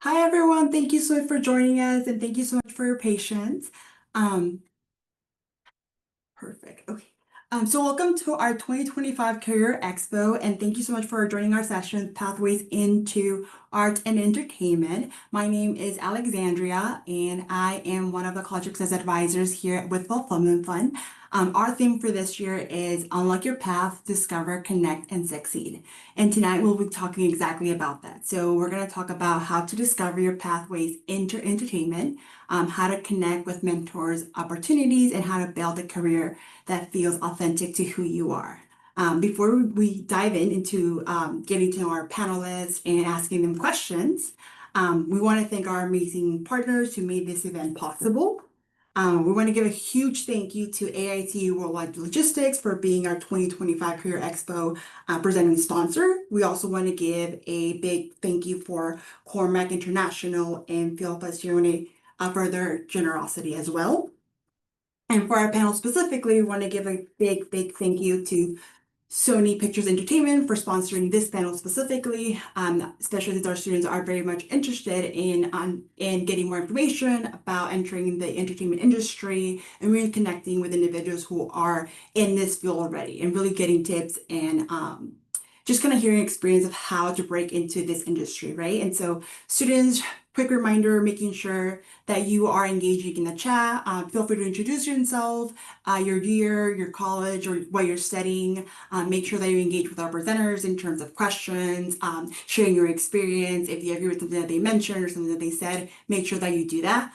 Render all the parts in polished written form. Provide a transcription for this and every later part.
Hi, everyone. Thank you so much for joining us, and thank you so much for your patience. Um, Perfect. Okay. So welcome to our 2025 Career Expo, and thank you so much for joining our session, Pathways into Art and Entertainment. My name is Alexandria, and I am one of the College Access Advisors here with Fulfillment Fund. Our theme for this year is Unlock Your Path, Discover, Connect, and Succeed. And tonight we'll be talking exactly about that. So we're going to talk about how to discover your pathways into entertainment, how to connect with mentors, opportunities, and how to build a career that feels authentic to who you are. Before we dive into getting to know our panelists and asking them questions, we want to thank our amazing partners who made this event possible. We want to give a huge thank you to AIT Worldwide Logistics for being our 2025 Career Expo presenting sponsor. We also want to give a big thank you for Cormac International and Phil Passione for their generosity as well. And for our panel specifically, we want to give a big thank you to Sony Pictures Entertainment for sponsoring this panel specifically, especially since our students are very much interested in getting more information about entering the entertainment industry and really connecting with individuals who are in this field already and really getting tips and just kind of hearing experience of how to break into this industry, right? And so students, quick reminder, making sure that you are engaging in the chat. Feel free to introduce yourself, your year, your college, or what you're studying. Make sure that you engage with our presenters in terms of questions, sharing your experience. If you agree with something that they mentioned or something that they said, make sure that you do that.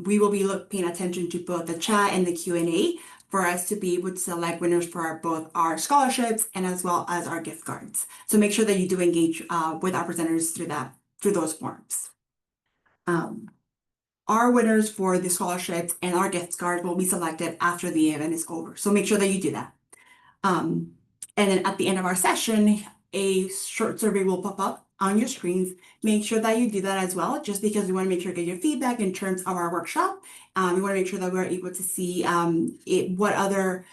We will be paying attention to both the chat and the Q&A for us to be able to select winners for both our scholarships and as well as our gift cards. So make sure that you do engage with our presenters through those forms. Our winners for the scholarships and our gift cards will be selected after the event is over. So make sure that you do that. And then at the end of our session, a short survey will pop up on your screens. Make sure that you do that as well, just because we want to make sure to get your feedback in terms of our workshop. We want to make sure that we're able to see what other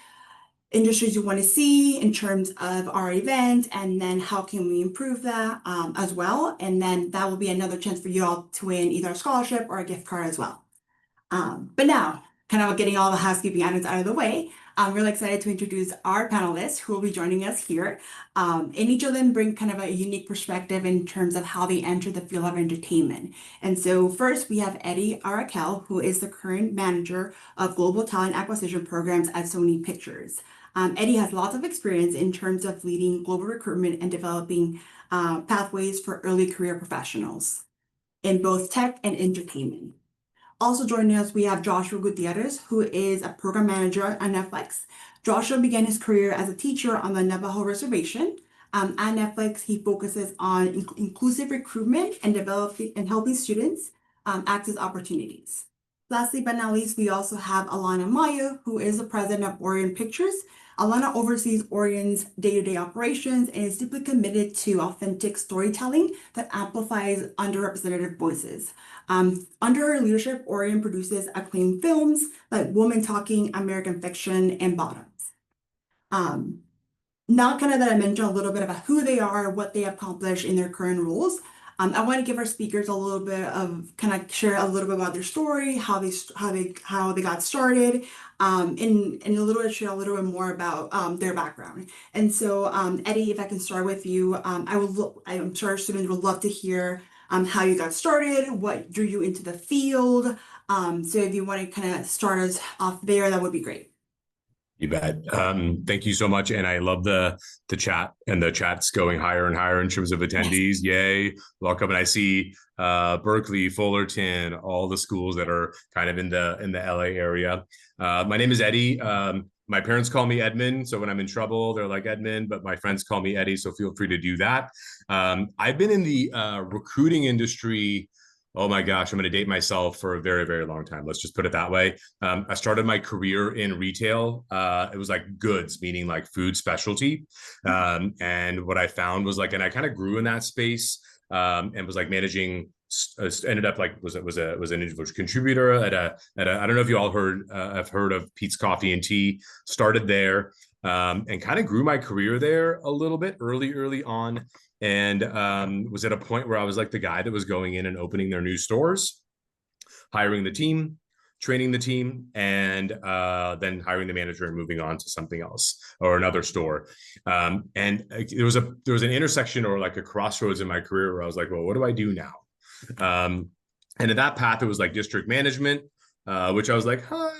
industries you want to see in terms of our event, and then how can we improve that as well. And then that will be another chance for you all to win either a scholarship or a gift card as well. But now, kind of getting all the housekeeping items out of the way, I'm really excited to introduce our panelists who will be joining us here. And each of them bring kind of a unique perspective in terms of how they enter the field of entertainment. And so first we have Eddie Arakel, who is the current manager of Global Talent Acquisition Programs at Sony Pictures. Eddie has lots of experience in terms of leading global recruitment and developing pathways for early career professionals in both tech and entertainment. Also joining us, we have Joshua Gutierrez, who is a program manager at Netflix. Joshua began his career as a teacher on the Navajo Reservation. At Netflix, he focuses on inclusive recruitment and developing and helping students access opportunities. Lastly, but not least, we also have Alana Mayo, who is the president of Orion Pictures. Alana oversees Orion's day-to-day operations and is deeply committed to authentic storytelling that amplifies underrepresented voices. Under her leadership, Orion produces acclaimed films like Woman Talking, American Fiction, and Bottoms. Now kind of that I mentioned a little bit about who they are, what they accomplished in their current roles. I want to give our speakers a little bit of kind of share a little bit about their story, how they got started, and a little bit share a little bit more about their background. And so, Eddie, if I can start with you, I'm sure our students would love to hear how you got started, what drew you into the field. So if you want to kind of start us off there, that would be great. You bet. Thank you so much. And I love the chat, and the chat's going higher and higher in terms of attendees. Yes. Yay. Welcome. And I see Berkeley, Fullerton, all the schools that are kind of in the LA area. My name is Eddie. My parents call me Edmund. So when I'm in trouble, they're like Edmund, but my friends call me Eddie. So feel free to do that. I've been in the recruiting industry. Oh my gosh, I'm going to date myself for a very long time. Let's just put it that way. I started my career in retail. It was like goods, meaning like food specialty. And what I found was like, and I kind of grew in that space and was like managing, ended up like was an individual contributor at a I don't know if you all have heard of Pete's Coffee and Tea. Started there and kind of grew my career there a little bit early on. and was at a point where I was like the guy that was going in and opening their new stores, hiring the team, training the team, and then hiring the manager and moving on to something else or another store. And there was an intersection or like a crossroads in my career where I was like, well, what do I do now? And in that path, it was like district management, which I was like, huh,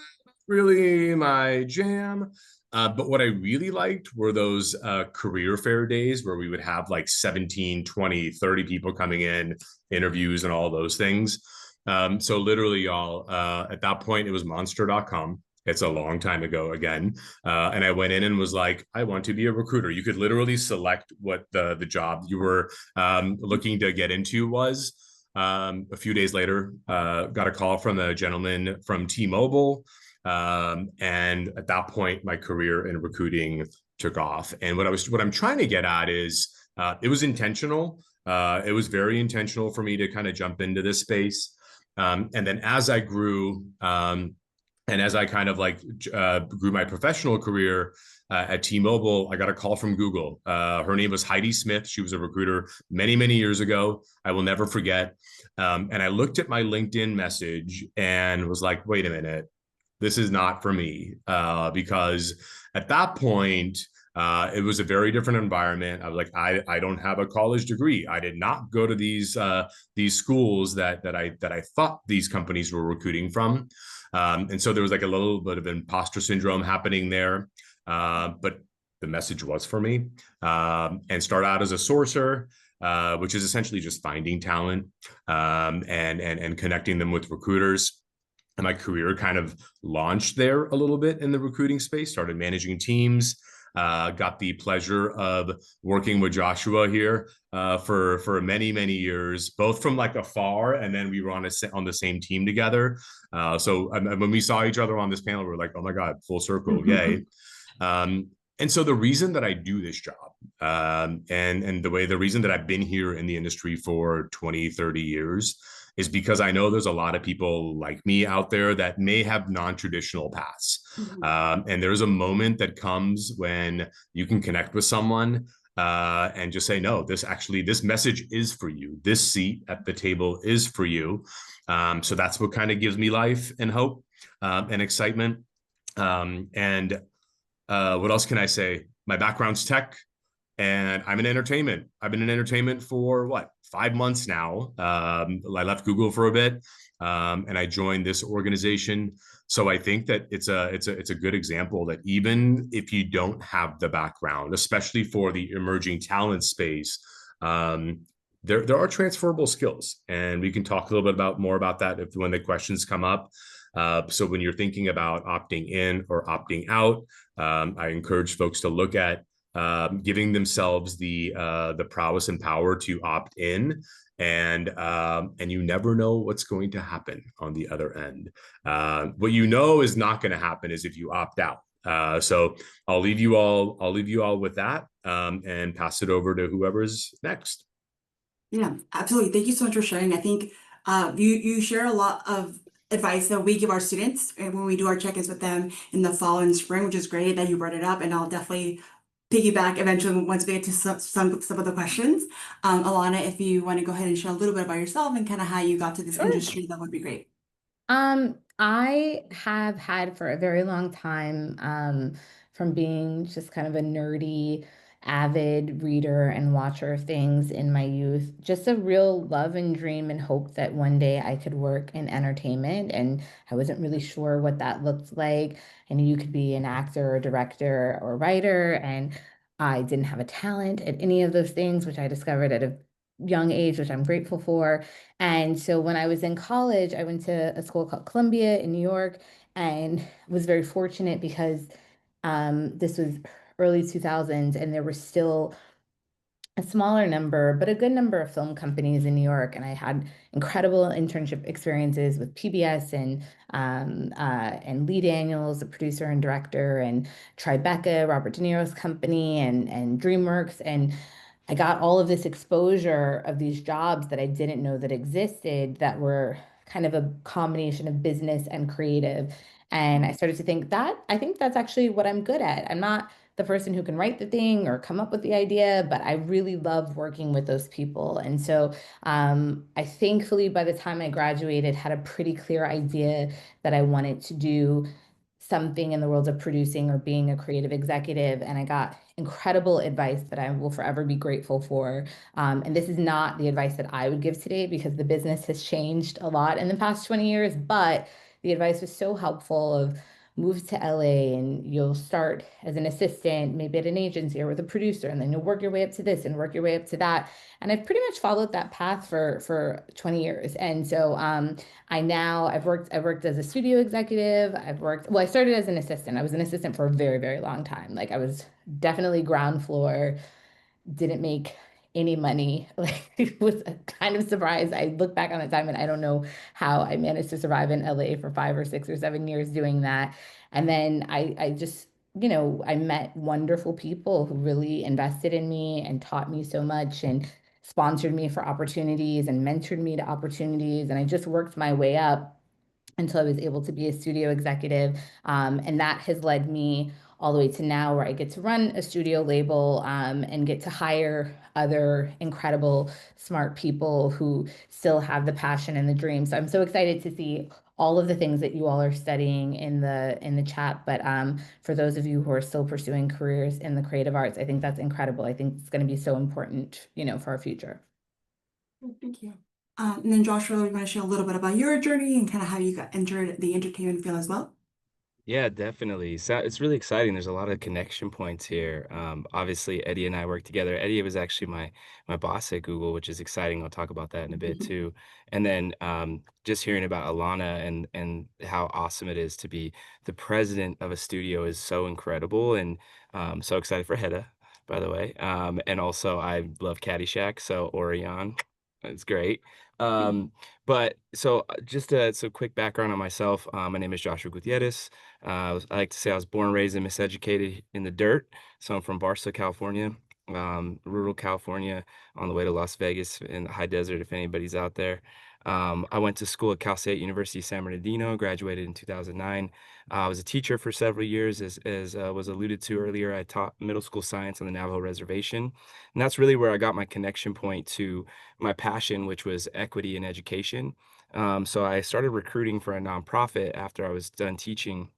really my jam. But what I really liked were those career fair days where we would have like 17, 20, 30 people coming in, interviews and all those things. So literally, y'all, at that point, it was monster.com. It's a long time ago again. And I went in and was like, I want to be a recruiter. You could literally select what the job you were looking to get into was. A few days later, got a call from a gentleman from T-Mobile. And at that point, my career in recruiting took off. And what I'm trying to get at is it was intentional. It was very intentional for me to kind of jump into this space. And then as I grew, and as I kind of like grew my professional career at T-Mobile, I got a call from Google. Her name was Heidi Smith. She was a recruiter many, many years ago. I will never forget. And I looked at my LinkedIn message and was like, wait a minute, this is not for me. Because at that point, it was a very different environment. I was like, I don't have a college degree. I did not go to these schools that I thought these companies were recruiting from. And so there was like a little bit of imposter syndrome happening there. But the message was for me. And start out as a sourcer, which is essentially just finding talent and connecting them with recruiters. And my career kind of launched there a little bit in the recruiting space, started managing teams. Got the pleasure of working with Joshua here for many, many years, both from like afar, and then we were on the same team together. So when we saw each other on this panel, we were like, oh my God, full circle, yay. And so the reason that I do this job and the reason that I've been here in the industry for 20, 30 years is because I know there's a lot of people like me out there that may have non-traditional paths. And there's a moment that comes when you can connect with someone and just say, no, this message is for you. This seat at the table is for you. So that's what kind of gives me life and hope and excitement. And what else can I say? My background's tech. And I'm in entertainment. I've been in entertainment for 5 months now. I left Google for a bit, and I joined this organization. So I think that it's a good example that even if you don't have the background, especially for the emerging talent space, there are transferable skills, and we can talk a little bit more about that when the questions come up. So when you're thinking about opting in or opting out, I encourage folks to look at giving themselves the prowess and power to opt in, and you never know what's going to happen on the other end. What you know is not going to happen is if you opt out. So I'll leave you all with that, and pass it over to whoever's next. Yeah, absolutely. Thank you so much for sharing. I think you share a lot of advice that we give our students and when we do our check-ins with them in the fall and spring, which is great that you brought it up. And I'll definitely piggyback eventually once we get to some of the questions. Alana, if you want to go ahead and share a little bit about yourself and kind of how you got to this Sure. industry, that would be great. I have had for a very long time, from being just kind of a nerdy, avid reader and watcher of things in my youth, just a real love and dream and hope that one day I could work in entertainment. And I wasn't really sure what that looked like. I knew you could be an actor or director or writer, and I didn't have a talent at any of those things, which I discovered at a young age, which I'm grateful for. And so when I was in college, I went to a school called Columbia in New York and was very fortunate because this was early 2000s and there were still a smaller number, but a good number of film companies in New York. And I had incredible internship experiences with PBS and Lee Daniels, the producer and director, and Tribeca, Robert De Niro's company, and DreamWorks. And I got all of this exposure of these jobs that I didn't know that existed that were kind of a combination of business and creative. And I started to think I think that's actually what I'm good at. I'm not the person who can write the thing or come up with the idea, but I really love working with those people. And so I thankfully, by the time I graduated, had a pretty clear idea that I wanted to do something in the world of producing or being a creative executive. And I got incredible advice that I will forever be grateful for. And this is not the advice that I would give today because the business has changed a lot in the past 20 years, but the advice was so helpful of move to LA and you'll start as an assistant, maybe at an agency or with a producer, and then you'll work your way up to this and work your way up to that. And I've pretty much followed that path for 20 years. And so I've worked as a studio executive. I started as an assistant. I was an assistant for a very, very long time. Like I was definitely ground floor, didn't make any money. Like it was a kind of surprise. I look back on that time and I don't know how I managed to survive in LA for 5 or 6 or 7 years doing that. And then I just, I met wonderful people who really invested in me and taught me so much and sponsored me for opportunities and mentored me to opportunities. And I just worked my way up until I was able to be a studio executive. And that has led me all the way to now where I get to run a studio label and get to hire other incredible, smart people who still have the passion and the dream. So I'm so excited to see all of the things that you all are studying in the chat. But for those of you who are still pursuing careers in the creative arts, I think that's incredible. I think it's going to be so important, for our future. Thank you. And then Joshua, you want to share a little bit about your journey and kind of how you got entered the entertainment field as well? Yeah, definitely. So it's really exciting. There's a lot of connection points here. Obviously, Eddie and I work together. Eddie was actually my boss at Google, which is exciting. I'll talk about that in a bit too. And then just hearing about Alana and how awesome it is to be the president of a studio is so incredible, and so excited for Hedda, by the way. And also, I love Caddyshack, so Orion, it's great. Um, but so just so quick background on myself. My name is Joshua Gutierrez. I like to say I was born, raised, and miseducated in the dirt. So I'm from Barstow, California, rural California, on the way to Las Vegas in the high desert, if anybody's out there. I went to school at Cal State University San Bernardino, graduated in 2009. I was a teacher for several years, as was alluded to earlier. I taught middle school science on the Navajo Reservation. And that's really where I got my connection point to my passion, which was equity in education. So I started recruiting for a nonprofit after I was done teaching.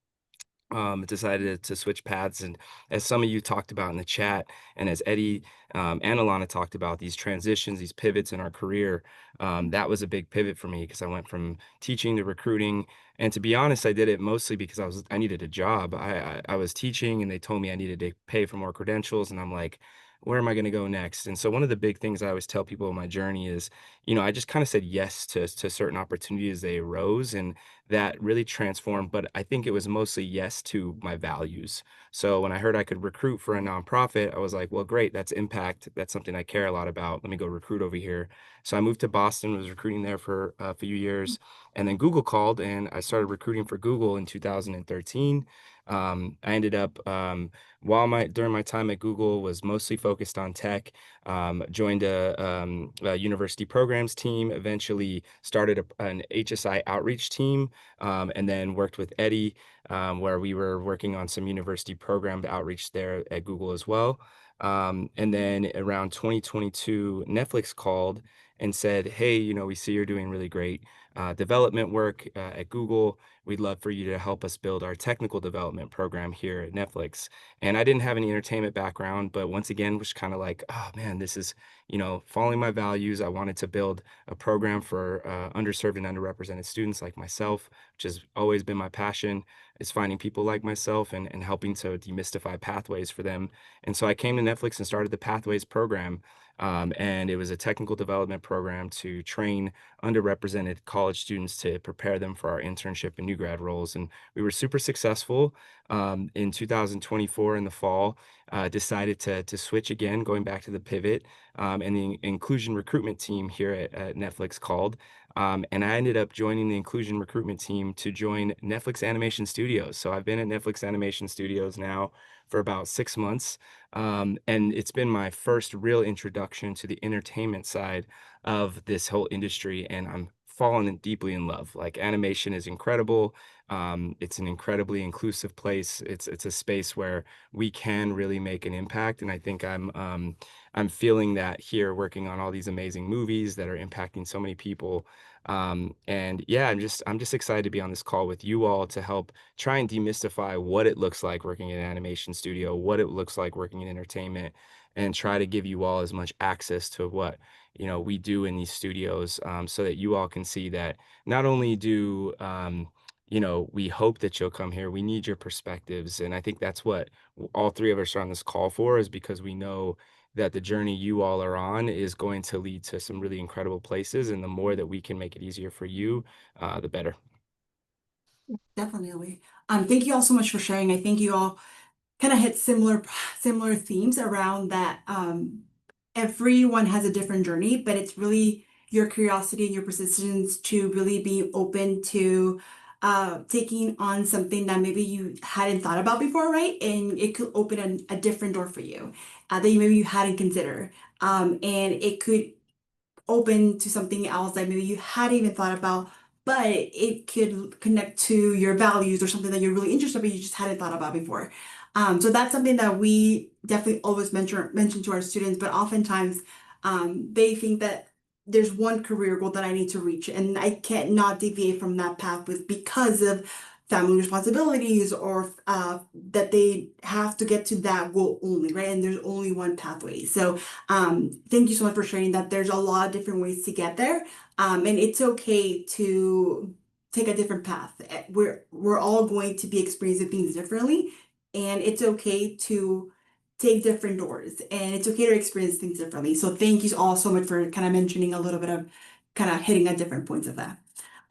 Decided to switch paths. And as some of you talked about in the chat, and as Eddie and Alana talked about, these transitions, these pivots in our career, that was a big pivot for me because I went from teaching to recruiting. And to be honest, I did it mostly because I needed a job. I was teaching and they told me I needed to pay for more credentials. And I'm like, where am I going to go next? And so one of the big things I always tell people in my journey is, I just kind of said yes to certain opportunities as they arose. And that really transformed, but I think it was mostly yes to my values. So when I heard I could recruit for a nonprofit, I was like, well, great, that's impact. That's something I care a lot about. Let me go recruit over here. So I moved to Boston, was recruiting there for a few years, and then Google called, and I started recruiting for Google in 2013. I ended up during my time at Google was mostly focused on tech. Joined a university programs team. Eventually started an HSI outreach team, and then worked with Eddie, where we were working on some university program outreach there at Google as well. And then around 2022, Netflix called and said, "Hey, we see you're doing really great development work at Google. We'd love for you to help us build our technical development program here at Netflix." And I didn't have any entertainment background, but once again, was kind of like, oh man, this is, following my values. I wanted to build a program for underserved and underrepresented students like myself, which has always been my passion, is finding people like myself and helping to demystify pathways for them. And so I came to Netflix and started the Pathways program. And it was a technical development program to train underrepresented college students to prepare them for our internship and new grad roles. And we were super successful. In 2024 in the fall, decided to switch again, going back to the pivot, and the inclusion recruitment team here at Netflix called. And I ended up joining the inclusion recruitment team to join Netflix Animation Studios. So I've been at Netflix Animation Studios now for about 6 months. And it's been my first real introduction to the entertainment side of this whole industry. And I'm fallen deeply in love. Like animation is incredible. It's an incredibly inclusive place. It's a space where we can really make an impact, and I think I'm feeling that here, working on all these amazing movies that are impacting so many people. And yeah, I'm just excited to be on this call with you all to help try and demystify what it looks like working in an animation studio, what it looks like working in entertainment, and try to give you all as much access to what we do in these studios, so that you all can see that not only do we hope that you'll come here, we need your perspectives. And I think that's what all three of us are on this call for, is because we know that the journey you all are on is going to lead to some really incredible places. And the more that we can make it easier for you, the better. Definitely. Thank you all so much for sharing. I think you all kind of hit similar themes around that. Everyone has a different journey, but it's really your curiosity and your persistence to really be open to taking on something that maybe you hadn't thought about before, right? And it could open a different door for you that maybe you hadn't considered. And it could open to something else that maybe you hadn't even thought about, but it could connect to your values or something that you're really interested in, but you just hadn't thought about before. So that's something that we definitely always mention to our students, but oftentimes they think that there's one career goal that I need to reach, and I can't not deviate from that path with because of family responsibilities or that they have to get to that goal only, right? And there's only one pathway. So thank you so much for sharing that. There's a lot of different ways to get there. And it's okay to take a different path. We're all going to be experiencing things differently, and it's okay to take different doors, and it's okay to experience things differently. So thank you all so much for kind of mentioning a little bit of kind of hitting at different points of that.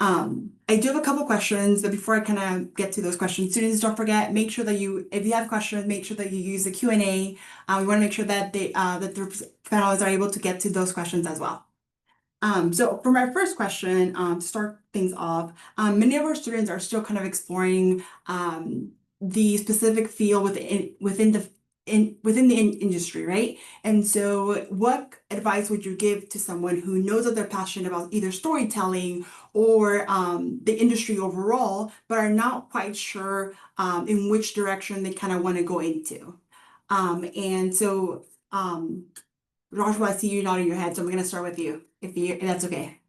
I do have a couple questions, but before I kind of get to those questions, students, don't forget, make sure that if you have questions, make sure that you use the Q&A. We want to make sure that that the panelists are able to get to those questions as well. So for my first question, to start things off, many of our students are still kind of exploring the specific field within the industry, right? And so what advice would you give to someone who knows that they're passionate about either storytelling or the industry overall, but are not quite sure in which direction they kind of want to go into? And so Joshua, I see you nodding your head, so I'm going to start with you, if that's okay.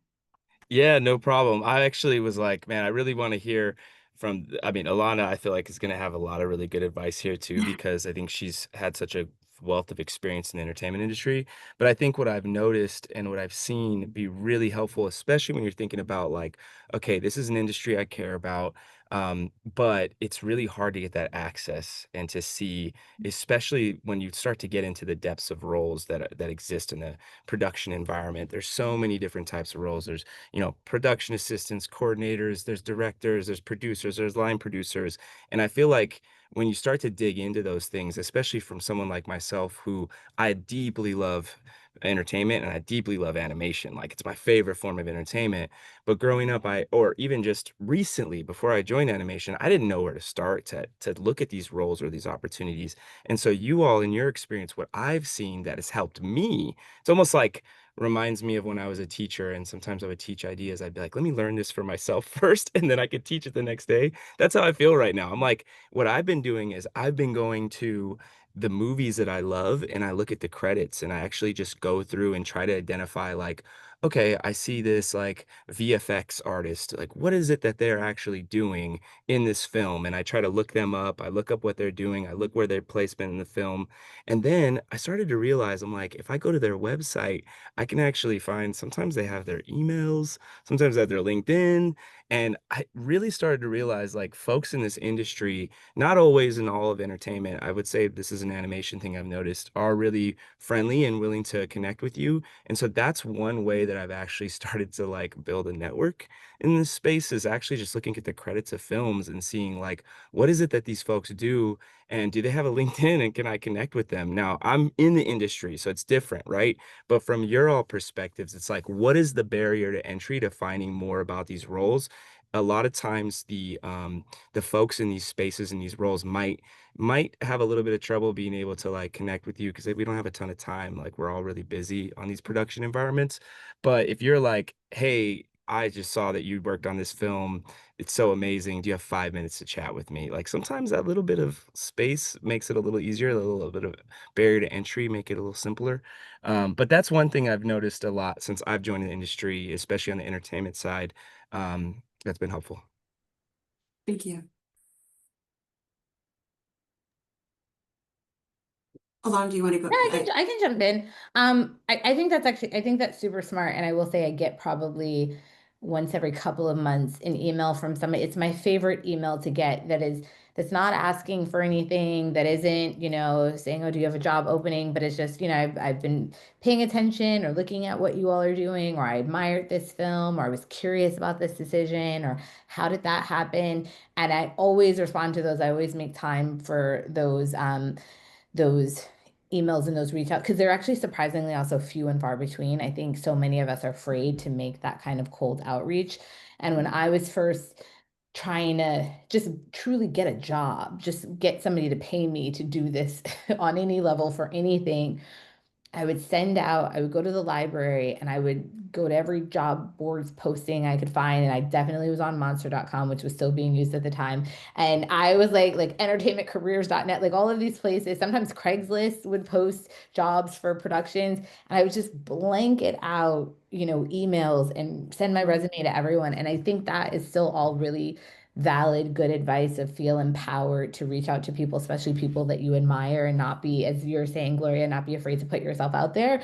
Yeah, no problem. I actually was like, man, I really want to hear from, I mean, Alana, I feel like is going to have a lot of really good advice here too, because I think she's had such a wealth of experience in the entertainment industry. But I think what I've noticed and what I've seen be really helpful, especially when you're thinking about like, okay, this is an industry I care about. But it's really hard to get that access and to see, especially when you start to get into the depths of roles that exist in the production environment. There's so many different types of roles. There's production assistants, coordinators, there's directors, there's producers, there's line producers. And I feel like when you start to dig into those things, especially from someone like myself, who I deeply love entertainment and I deeply love animation, like it's my favorite form of entertainment. But growing up, or even just recently, before I joined animation, I didn't know where to start to look at these roles or these opportunities. And so you all, in your experience, what I've seen that has helped me, it's almost like reminds me of when I was a teacher, and sometimes I would teach ideas. I'd be like, let me learn this for myself first, and then I could teach it the next day. That's how I feel right now. I'm like, what I've been doing is I've been going to the movies that I love and I look at the credits and I actually just go through and try to identify like, okay, I see this like VFX artist. Like, what is it that they're actually doing in this film? And I try to look them up. I look up what they're doing. I look where their placement in the film. And then I started to realize, I'm like, if I go to their website, I can actually find sometimes they have their emails, sometimes they have their LinkedIn. And I really started to realize like folks in this industry, not always in all of entertainment, I would say this is an animation thing I've noticed, are really friendly and willing to connect with you. And so that's one way that I've actually started to like build a network in this space, is actually just looking at the credits of films and seeing like, what is it that these folks do? And do they have a LinkedIn and can I connect with them? Now, I'm in the industry, so it's different, right? But from your all perspectives, it's like, what is the barrier to entry to finding more about these roles? A lot of times the folks in these spaces and these roles might have a little bit of trouble being able to like connect with you because we don't have a ton of time. Like we're all really busy on these production environments. But if you're like, hey, I just saw that you worked on this film. It's so amazing. Do you have 5 minutes to chat with me? Like sometimes that little bit of space makes it a little easier, a little bit of barrier to entry, make it a little simpler. But that's one thing I've noticed a lot since I've joined the industry, especially on the entertainment side. That's been helpful. Thank you. Alana, do you want to go? No, I can jump in. I think I think that's super smart. And I will say I get probably once every couple of months an email from somebody. It's my favorite email to get that's not asking for anything, that isn't, saying, oh, do you have a job opening? But it's just, I've been paying attention or looking at what you all are doing, or I admired this film, or I was curious about this decision, or how did that happen? And I always respond to those. I always make time for those emails and those reach out because they're actually surprisingly also few and far between. I think so many of us are afraid to make that kind of cold outreach. And when I was first trying to just truly get a job, just get somebody to pay me to do this on any level for anything, I would go to the library and I would go to every job boards posting I could find. And I definitely was on monster.com, which was still being used at the time. And I was like entertainmentcareers.net, like all of these places. Sometimes Craigslist would post jobs for productions. And I would just blanket out, emails and send my resume to everyone. And I think that is still all really valid, good advice of feel empowered to reach out to people, especially people that you admire, and not be, as you're saying, Gloria, not be afraid to put yourself out there.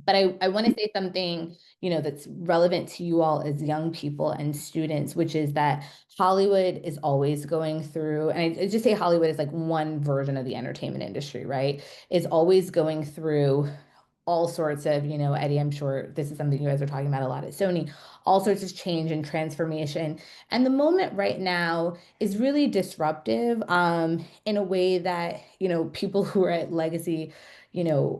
But I want to say something, that's relevant to you all as young people and students, which is that Hollywood is always going through, and I just say Hollywood is like one version of the entertainment industry, right? Is always going through all sorts of, Eddie, I'm sure this is something you guys are talking about a lot at Sony, all sorts of change and transformation. And the moment right now is really disruptive in a way that, people who are at legacy,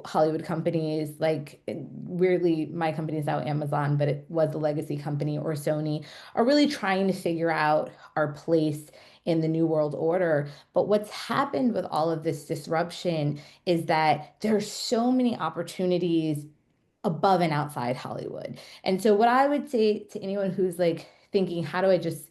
Hollywood companies, like weirdly, my company is now Amazon, but it was a legacy company, or Sony, are really trying to figure out our place in the new world order. But what's happened with all of this disruption is that there's so many opportunities above and outside Hollywood. And so what I would say to anyone who's like thinking, how do I just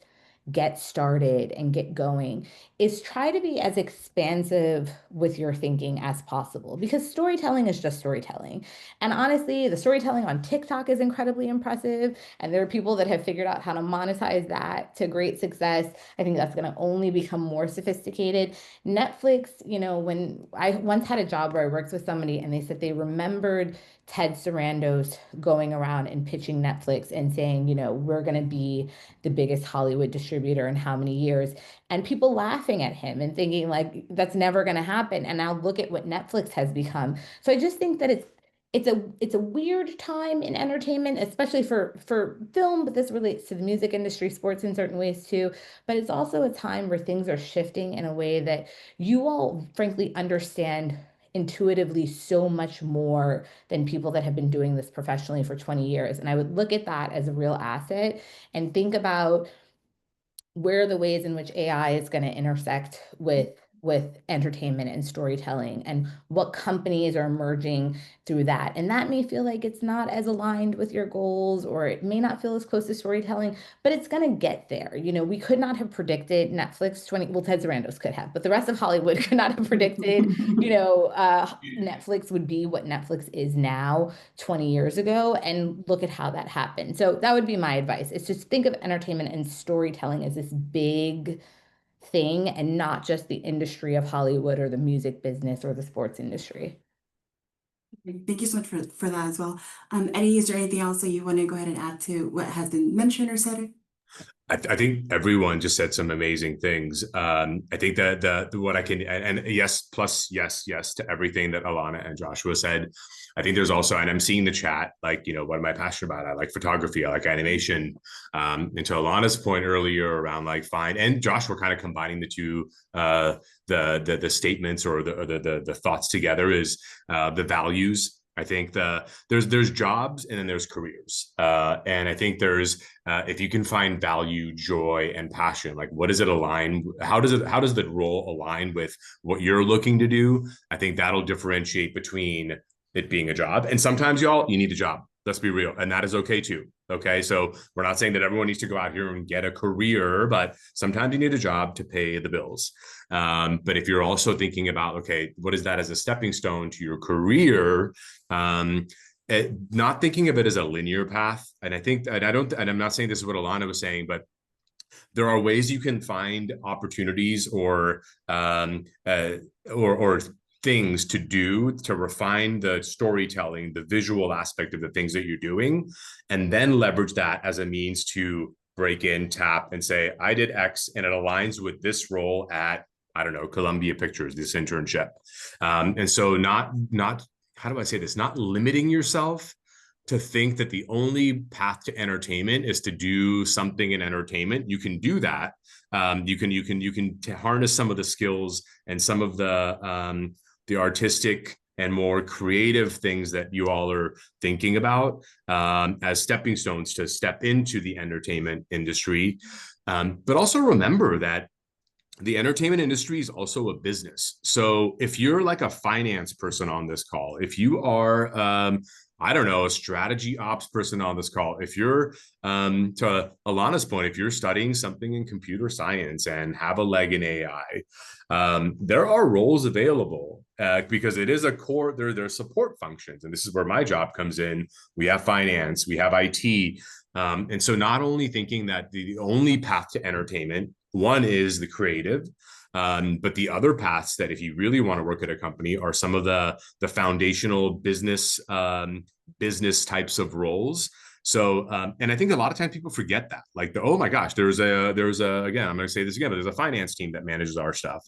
get started and get going, is try to be as expansive with your thinking as possible, because storytelling is just storytelling. And honestly, the storytelling on TikTok is incredibly impressive. And there are people that have figured out how to monetize that to great success. I think that's going to only become more sophisticated. Netflix, when I once had a job where I worked with somebody and they said they remembered Ted Sarandos going around and pitching Netflix and saying, we're going to be the biggest Hollywood distributor in how many years, and people laughing at him and thinking like that's never going to happen. And now look at what Netflix has become. So I just think that it's a weird time in entertainment, especially for film, but this relates to the music industry, sports in certain ways too. But it's also a time where things are shifting in a way that you all frankly understand intuitively so much more than people that have been doing this professionally for 20 years. And I would look at that as a real asset and think about where are the ways in which AI is going to intersect with entertainment and storytelling, and what companies are emerging through that. And that may feel like it's not as aligned with your goals, or it may not feel as close to storytelling, but it's going to get there. We could not have predicted Netflix well, Ted Sarandos could have, but the rest of Hollywood could not have predicted, Netflix would be what Netflix is now 20 years ago. And look at how that happened. So that would be my advice. It's just think of entertainment and storytelling as this big thing, and not just the industry of Hollywood or the music business or the sports industry. Thank you so much for that as well. Eddie, is there anything else that you want to go ahead and add to what has been mentioned or said? I think everyone just said some amazing things. I think that the what I can, and yes, plus yes to everything that Alana and Joshua said. I think there's also, and I'm seeing the chat, like, what am I passionate about? I like photography, I like animation. And to Alana's point earlier around like and Joshua kind of combining the two, the statements or the thoughts together is the values. I think there's jobs and then there's careers. And I think there's, if you can find value, joy, and passion, like what does it align? How does the role align with what you're looking to do? I think that'll differentiate between it being a job. And sometimes you need a job. Let's be real. And that is okay too. Okay. So we're not saying that everyone needs to go out here and get a career, but sometimes you need a job to pay the bills. But if you're also thinking about, okay, what is that as a stepping stone to your career? Not thinking of it as a linear path. And I think, and I'm not saying this is what Alana was saying, but there are ways you can find opportunities or things to do to refine the storytelling, the visual aspect of the things that you're doing, and then leverage that as a means to break in, tap, and say, I did X and it aligns with this role at, I don't know, Columbia Pictures, this internship. And so not, how do I say this? Not limiting yourself to think that the only path to entertainment is to do something in entertainment. You can do that. You can harness some of the skills and some of the artistic and more creative things that you all are thinking about as stepping stones to step into the entertainment industry. But also remember that the entertainment industry is also a business. So if you're like a finance person on this call, if you are, I don't know, a strategy ops person on this call, if you're, to Alana's point, if you're studying something in computer science and have a leg in AI, there are roles available because it is a core, there are support functions. And this is where my job comes in. We have finance, we have IT. And so not only thinking that the only path to entertainment, one is the creative, but the other paths that if you really want to work at a company are some of the foundational business types of roles. So, and I think a lot of times people forget that, like oh my gosh, there's a, again, I'm going to say this again, but there's a finance team that manages our stuff.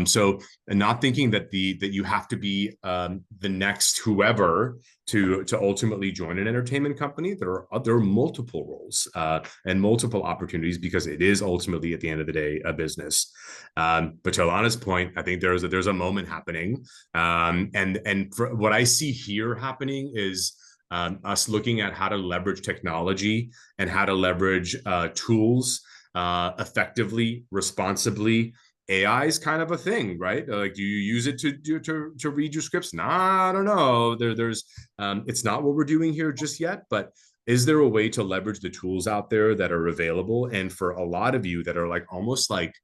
So not thinking that that you have to be the next whoever to ultimately join an entertainment company. There are multiple roles and multiple opportunities because it is ultimately at the end of the day a business. But to Alana's point, I think there's a moment happening, and for what I see here happening is us looking at how to leverage technology and how to leverage tools effectively, responsibly. AI is kind of a thing, right? Like, do you use it to read your scripts? Nah, I don't know. There's it's not what we're doing here just yet, but is there a way to leverage the tools out there that are available? And for a lot of you that are like almost like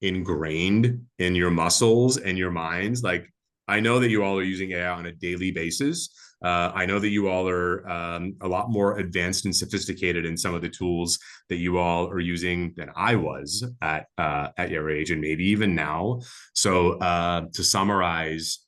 ingrained in your muscles and your minds, like I know that you all are using AI on a daily basis. I know that you all are a lot more advanced and sophisticated in some of the tools that you all are using than I was at your age, and maybe even now. So to summarize,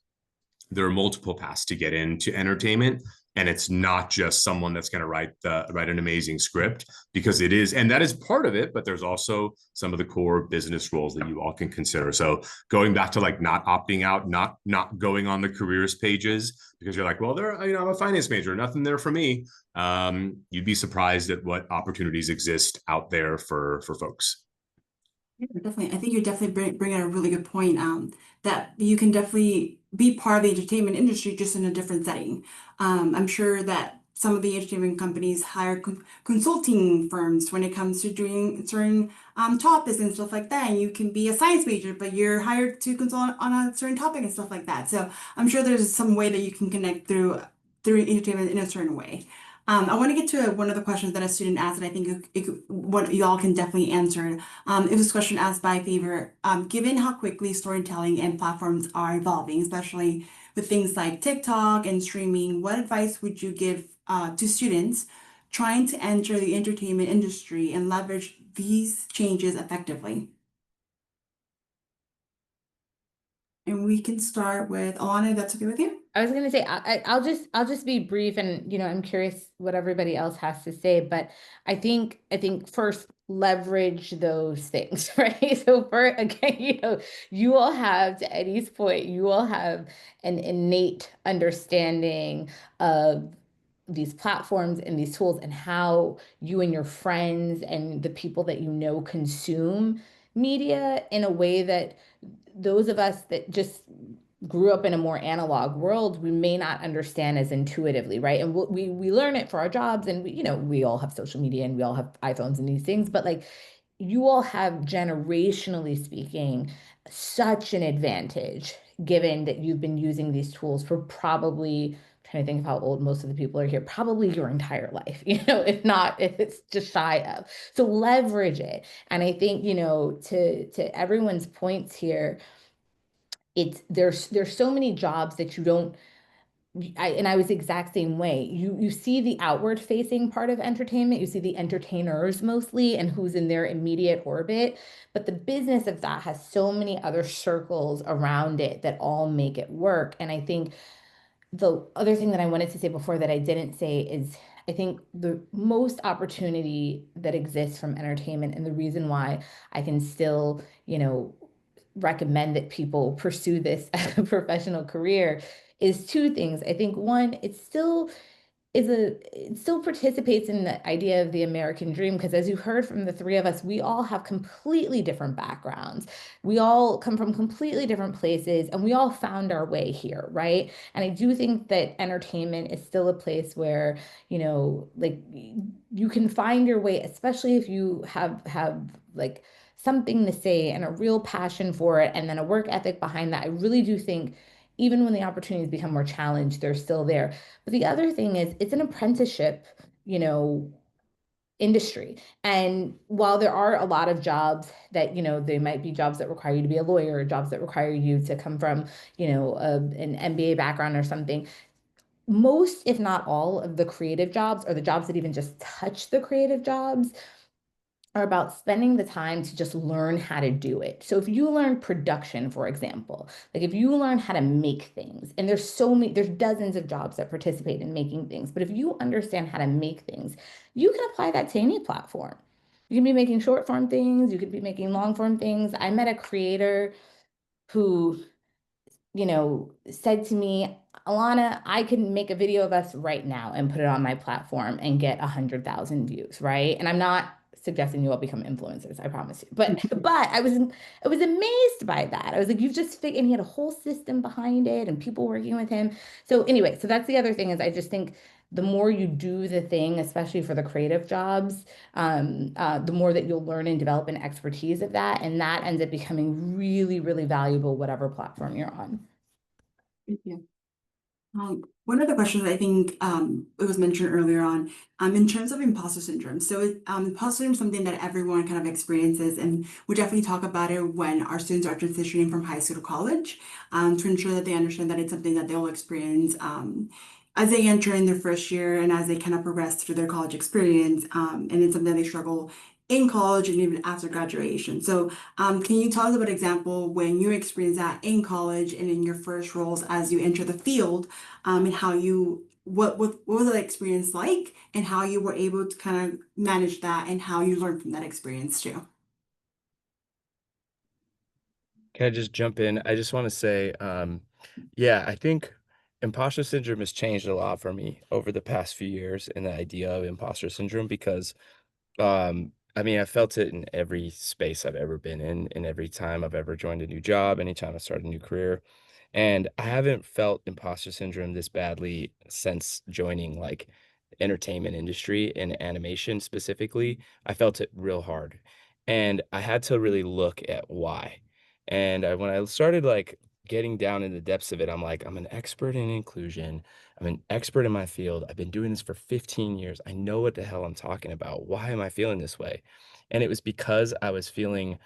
there are multiple paths to get into entertainment. And it's not just someone that's going to write an amazing script, because it is, and that is part of it, but there's also some of the core business roles that you all can consider. So going back to like not opting out, not going on the careers pages because you're like, well, I'm a finance major, nothing there for me. You'd be surprised at what opportunities exist out there for folks. Yeah, definitely. I think you're definitely bringing a really good point, that you can definitely be part of the entertainment industry just in a different setting. I'm sure that some of the entertainment companies hire consulting firms when it comes to doing certain topics and stuff like that. And you can be a science major, but you're hired to consult on a certain topic and stuff like that. So I'm sure there's some way that you can connect through entertainment in a certain way. I want to get to one of the questions that a student asked, and I think what y'all can definitely answer. It was a question asked by Favor. Given how quickly storytelling and platforms are evolving, especially with things like TikTok and streaming, what advice would you give to students trying to enter the entertainment industry and leverage these changes effectively? And we can start with Alana, if that's okay with you. I was going to say, I'll just be brief, and I'm curious what everybody else has to say, but I think first leverage those things, right? So again, you all have, to Eddie's point, you all have an innate understanding of these platforms and these tools and how you and your friends and the people that consume media in a way that those of us that just grew up in a more analog world, we may not understand as intuitively, right? And we learn it for our jobs, and we all have social media and we all have iPhones and these things, but like you all have, generationally speaking, such an advantage given that you've been using these tools for probably, trying to think of how old most of the people are here, probably your entire life, if not, if it's just shy of. So leverage it. And I think, to everyone's points here, there's so many jobs that you don't. I was the exact same way. You see the outward facing part of entertainment, you see the entertainers mostly and who's in their immediate orbit, but the business of that has so many other circles around it that all make it work. And I think the other thing that I wanted to say before that I didn't say is I think the most opportunity that exists from entertainment and the reason why I can still, recommend that people pursue this as a professional career is two things. I think one, it still participates in the idea of the American dream because as you heard from the three of us, we all have completely different backgrounds. We all come from completely different places and we all found our way here, right? And I do think that entertainment is still a place where, like you can find your way, especially if you have like something to say and a real passion for it and then a work ethic behind that. I really do think even when the opportunities become more challenged, they're still there. But the other thing is it's an apprenticeship, you know, industry. And while there are a lot of jobs that, they might be jobs that require you to be a lawyer, jobs that require you to come from, an MBA background or something, most, if not all, of the creative jobs or the jobs that even just touch the creative jobs are about spending the time to just learn how to do it. So if you learn production, for example, like if you learn how to make things, and there's dozens of jobs that participate in making things, but if you understand how to make things, you can apply that to any platform. You can be making short form things, you could be making long form things. I met a creator who said to me, Alana, I can make a video of us right now and put it on my platform and get 100,000 views, right? And I'm not suggesting you all become influencers, I promise you. But I was amazed by that. I was like, you've just and he had a whole system behind it and people working with him. So anyway, so that's the other thing is I just think the more you do the thing, especially for the creative jobs, the more that you'll learn and develop an expertise of that. And that ends up becoming really, really valuable, whatever platform you're on. Thank you. One of the questions I think it was mentioned earlier on, in terms of imposter syndrome. So imposter syndrome is something that everyone kind of experiences, and we definitely talk about it when our students are transitioning from high school to college, to ensure that they understand that it's something that they'll experience as they enter in their first year and as they kind of progress through their college experience. And it's something that they struggle in college and even after graduation. So can you tell us about an example when you experienced that in college and in your first roles as you enter the field, and how what was that experience like and how you were able to kind of manage that and how you learned from that experience too? Can I just jump in? I just want to say, yeah, I think imposter syndrome has changed a lot for me over the past few years in the idea of imposter syndrome because I mean, I felt it in every space I've ever been in every time I've ever joined a new job, anytime I started a new career. And I haven't felt imposter syndrome this badly since joining like entertainment industry and animation specifically. I felt it real hard. And I had to really look at why. And when I started like getting down in the depths of it, I'm like, I'm an expert in inclusion. I'm an expert in my field. I've been doing this for 15 years. I know what the hell I'm talking about. Why am I feeling this way? And it was because I was feeling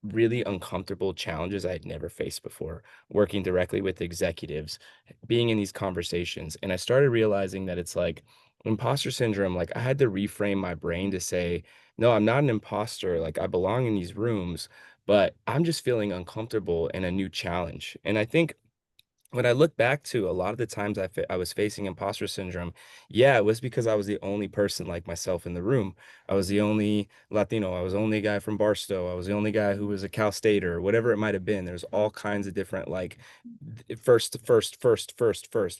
really uncomfortable challenges I had never faced before, working directly with executives, being in these conversations. And I started realizing that it's like imposter syndrome. Like I had to reframe my brain to say, no, I'm not an imposter. Like I belong in these rooms, but I'm just feeling uncomfortable in a new challenge. And I think when I look back to a lot of the times I was facing imposter syndrome, yeah, it was because I was the only person like myself in the room. I was the only Latino. I was the only guy from Barstow. I was the only guy who was a Cal Stater, whatever it might have been. There's all kinds of different like first,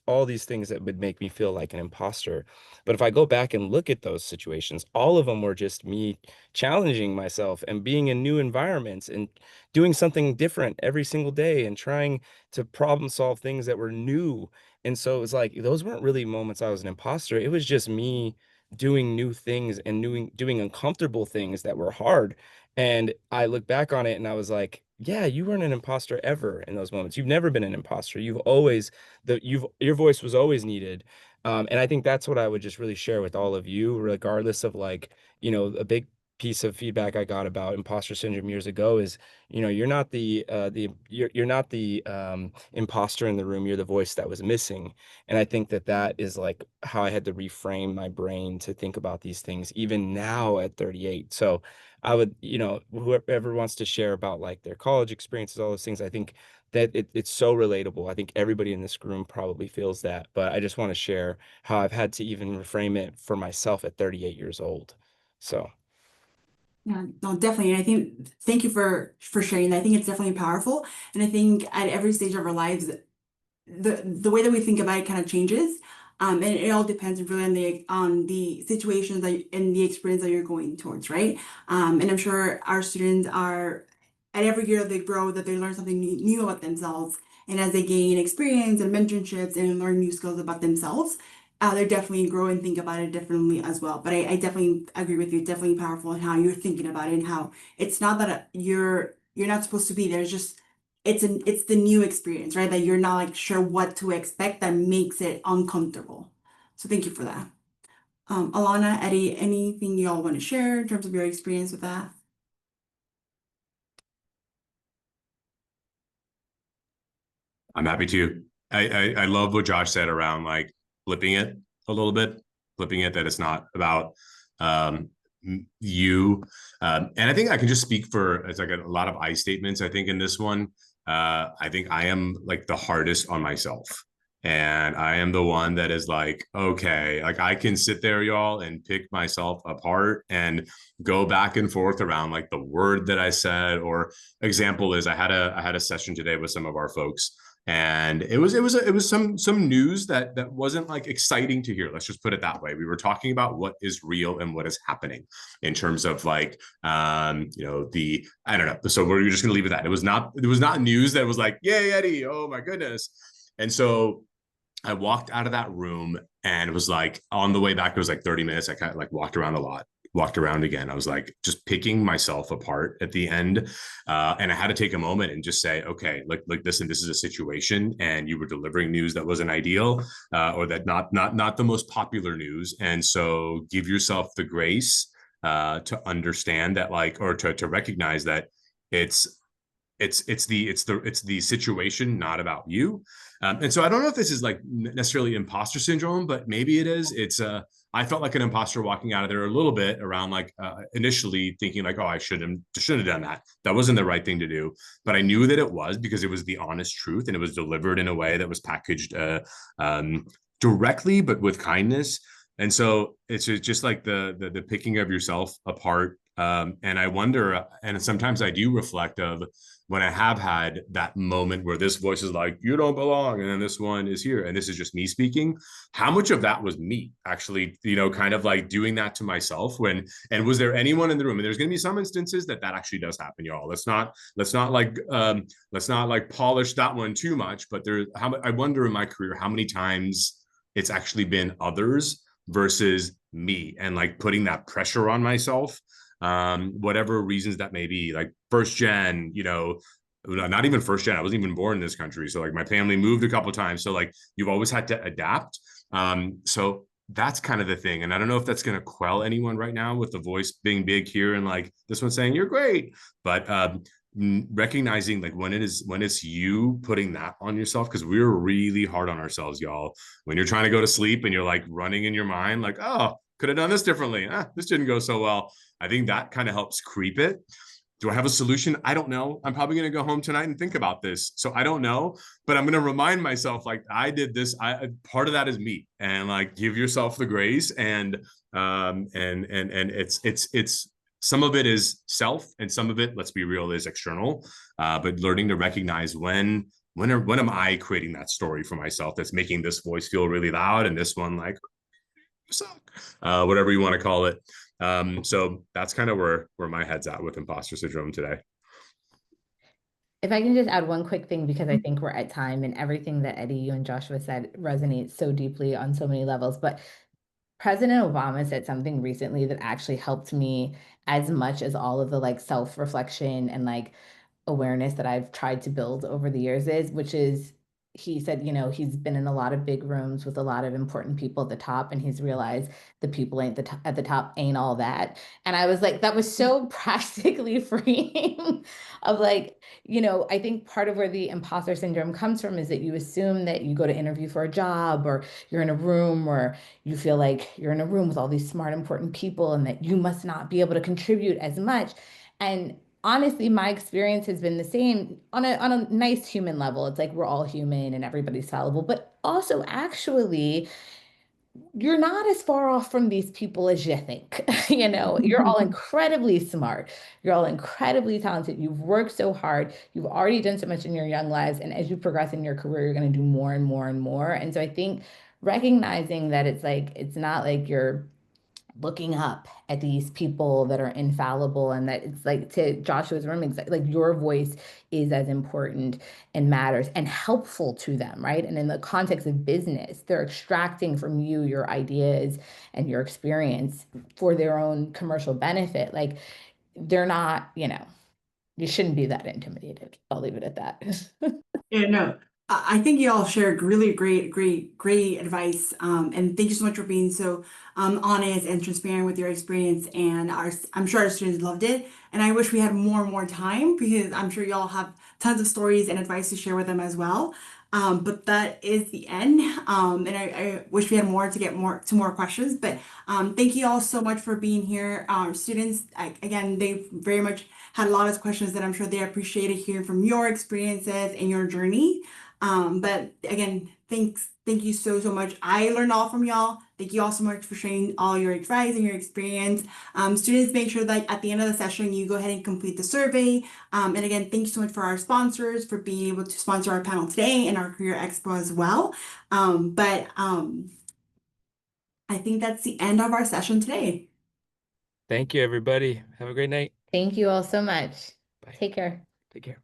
all these things that would make me feel like an imposter. But if I go back and look at those situations, all of them were just me challenging myself and being in new environments and doing something different every single day and trying to problem solve things that were new. And so it was like those weren't really moments I was an imposter. It was just me doing new things and doing uncomfortable things that were hard. And I look back on it and I was like, yeah, you weren't an imposter ever in those moments. You've never been an imposter. You've always your voice was always needed. And I think that's what I would just really share with all of you, regardless of like, a big piece of feedback I got about imposter syndrome years ago is, you're not you're not the imposter in the room. You're the voice that was missing. And I think that that is like how I had to reframe my brain to think about these things, even now at 38. So I would, whoever wants to share about like their college experiences, all those things, I think that it's so relatable. I think everybody in this room probably feels that, but I just want to share how I've had to even reframe it for myself at 38 years old. So. Yeah, no, definitely. And I think thank you for sharing that. I think it's definitely powerful. And I think at every stage of our lives, the way that we think about it kind of changes. And it all depends really on the situations and the experience that you're going towards, right? And I'm sure our students are at every year that they grow, that they learn something new about themselves. And as they gain experience and mentorships and learn new skills about themselves, they definitely grow and think about it differently as well. But I definitely agree with you. It's definitely powerful in how you're thinking about it and how it's not that you're not supposed to be there. It's just it's the new experience, right? That you're not like sure what to expect that makes it uncomfortable. So thank you for that. Alana, Eddie, anything y'all want to share in terms of your experience with that? I'm happy to. I love what Josh said around like flipping it a little bit, flipping it that it's not about um, you. And I think I can just speak for it's like a lot of I statements. I think in this one, I think I am like the hardest on myself. And I am the one that is like, okay, like I can sit there, y'all, and pick myself apart and go back and forth around like the word that I said. Or example is I had a session today with some of our folks, and it was some news that wasn't like exciting to hear. Let's just put it that way. We were talking about what is real and what is happening in terms of like the I don't know. So we're just gonna leave it at that. It was not news that was like, yay, Eddie, oh my goodness. And so I walked out of that room and it was like on the way back, it was like 30 minutes. I kind of like walked around a lot, walked around again. I was like just picking myself apart at the end. And I had to take a moment and just say, okay, like listen, this is a situation and you were delivering news that wasn't ideal or that not the most popular news. And so give yourself the grace to understand that like, or to recognize that it's it's the situation, not about you. And so I don't know if this is like necessarily imposter syndrome, but maybe it is. I felt like an imposter walking out of there a little bit around like initially thinking like, oh, I shouldn't have done that. That wasn't the right thing to do. But I knew that it was because it was the honest truth and it was delivered in a way that was packaged directly, but with kindness. And so it's just like the picking of yourself apart. And I wonder, and sometimes I do reflect of when I have had that moment where this voice is like, you don't belong. And then this one is here. And this is just me speaking. How much of that was me actually, kind of like doing that to myself and was there anyone in the room? And there's going to be some instances that actually does happen, y'all. Let's not like polish that one too much, but I wonder in my career, how many times it's actually been others versus me and like putting that pressure on myself, whatever reasons that may be, like first gen, not even first gen. I wasn't even born in this country. So like my family moved a couple of times. So like you've always had to adapt. So that's kind of the thing. And I don't know if that's going to quell anyone right now with the voice being big here and like this one saying you're great, but recognizing like when it's you putting that on yourself, because we're really hard on ourselves, y'all. When you're trying to go to sleep and you're like running in your mind like, oh, could have done this differently. This didn't go so well. I think that kind of helps creep it. Do I have a solution? I don't know. I'm probably going to go home tonight and think about this. So I don't know, but I'm going to remind myself like I did this. Part of that is me, and like give yourself the grace and it's some of it is self and some of it, let's be real, is external. But learning to recognize when am I creating that story for myself that's making this voice feel really loud and this one like suck, whatever you want to call it. So that's kind of where my head's at with imposter syndrome today. If I can just add one quick thing, because I think we're at time and everything that Eddie, you and Joshua said resonates so deeply on so many levels. But President Obama said something recently that actually helped me as much as all of the like self-reflection and like awareness that I've tried to build over the years which is he said, you know, he's been in a lot of big rooms with a lot of important people at the top, and he's realized the people at the top ain't all that. And I was like, that was so practically freeing of like, you know, I think part of where the imposter syndrome comes from is that you assume that you go to interview for a job, or you're in a room, or you feel like you're in a room with all these smart, important people, and that you must not be able to contribute as much. And honestly, my experience has been the same on a nice human level. It's like we're all human and everybody's fallible, but also actually you're not as far off from these people as you think. You know, you're all incredibly smart. You're all incredibly talented. You've worked so hard. You've already done so much in your young lives. And as you progress in your career, you're going to do more and more and more. And so I think recognizing that it's like, it's not like you're looking up at these people that are infallible, and that it's like, to Joshua's room, like your voice is as important and matters and helpful to them, right? And in the context of business, they're extracting from you your ideas and your experience for their own commercial benefit. Like they're not, you know, you shouldn't be that intimidated. I'll leave it at that. Yeah, no, I think you all shared really great advice. And thank you so much for being so honest and transparent with your experience. And I'm sure our students loved it. And I wish we had more and more time, because I'm sure y'all have tons of stories and advice to share with them as well. But that is the end. And I wish we had more to get more questions. But thank you all so much for being here. Students, again, they very much had a lot of questions that I'm sure they appreciated hearing from your experiences and your journey. But again, thank you so much. I learned all from y'all. Thank you all so much for sharing all your advice and your experience. Students, make sure that at the end of the session, you go ahead and complete the survey. And again, thank you so much for our sponsors for being able to sponsor our panel today and our Career Expo as well. I think that's the end of our session today. Thank you, everybody. Have a great night. Thank you all so much. Bye. Take care. Take care.